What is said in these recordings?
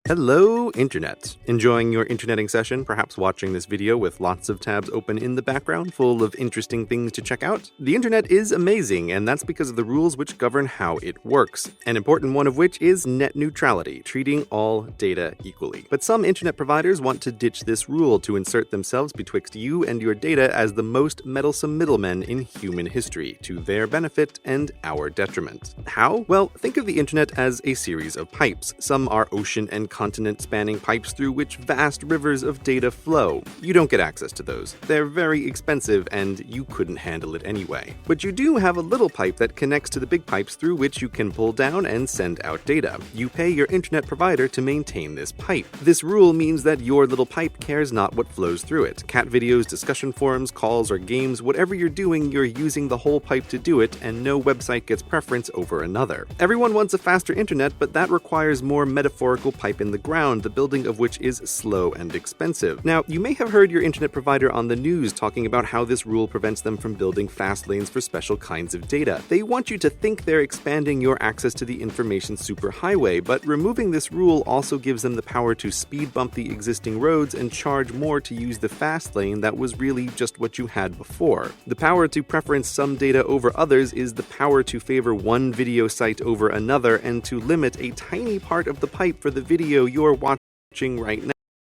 Hello, Internet. Enjoying your interneting session, perhaps watching this video with lots of tabs open in the background full of interesting things to check out? The Internet is amazing, and that's because of the rules which govern how it works. An important one of which is net neutrality, treating all data equally. But some Internet providers want to ditch this rule to insert themselves betwixt you and your data as the most meddlesome middlemen in human history, to their benefit and our detriment. How? Well, think of the Internet as a series of pipes. Some are ocean and continent-spanning pipes through which vast rivers of data flow. You don't get access to those. They're very expensive, and you couldn't handle it anyway. But you do have a little pipe that connects to the big pipes through which you can pull down and send out data. You pay your internet provider to maintain this pipe. This rule means that your little pipe cares not what flows through it. Cat videos, discussion forums, calls, or games, whatever you're doing, you're using the whole pipe to do it, and no website gets preference over another. Everyone wants a faster internet, but that requires more metaphorical pipe in the ground, the building of which is slow and expensive. Now, you may have heard your internet provider on the news talking about how this rule prevents them from building fast lanes for special kinds of data. They want you to think they're expanding your access to the information superhighway, but removing this rule also gives them the power to speed bump the existing roads and charge more to use the fast lane that was really just what you had before. The power to preference some data over others is the power to favor one video site over another and to limit a tiny part of the pipe for the video you're watching right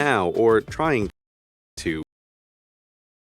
now, or trying to.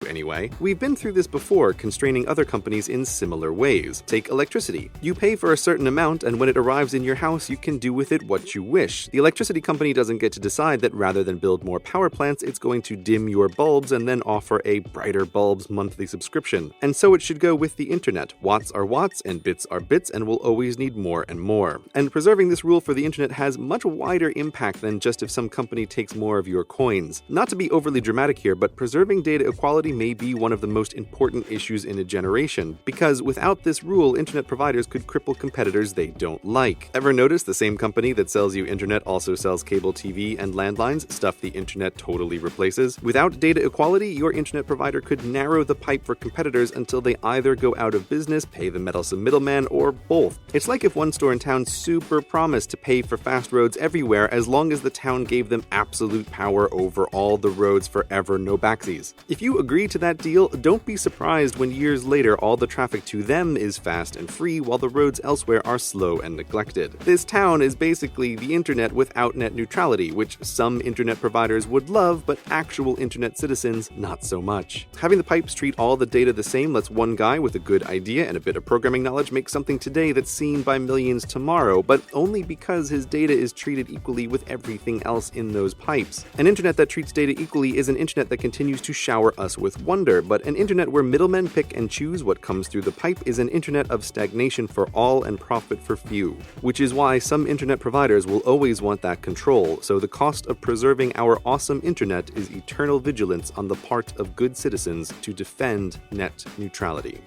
Anyway, we've been through this before, constraining other companies in similar ways. Take electricity. You pay for a certain amount, and when it arrives in your house, you can do with it what you wish. The electricity company doesn't get to decide that rather than build more power plants, it's going to dim your bulbs and then offer a brighter bulbs monthly subscription. And so it should go with the internet. Watts are watts, and bits are bits, and we'll always need more and more. And preserving this rule for the internet has much wider impact than just if some company takes more of your coins. Not to be overly dramatic here, but preserving data equality may be one of the most important issues in a generation, because without this rule, internet providers could cripple competitors they don't like. Ever notice the same company that sells you internet also sells cable TV and landlines, stuff the internet totally replaces? Without data equality, your internet provider could narrow the pipe for competitors until they either go out of business, pay the meddlesome middleman, or both. It's like if one store in town super promised to pay for fast roads everywhere as long as the town gave them absolute power over all the roads forever, no backsies. If you agree to that deal, don't be surprised when years later all the traffic to them is fast and free while the roads elsewhere are slow and neglected. This town is basically the internet without net neutrality, which some internet providers would love, but actual internet citizens not so much. Having the pipes treat all the data the same lets one guy with a good idea and a bit of programming knowledge make something today that's seen by millions tomorrow, but only because his data is treated equally with everything else in those pipes. An internet that treats data equally is an internet that continues to shower us with wonder, but an internet where middlemen pick and choose what comes through the pipe is an internet of stagnation for all and profit for few. Which is why some internet providers will always want that control, so the cost of preserving our awesome internet is eternal vigilance on the part of good citizens to defend net neutrality.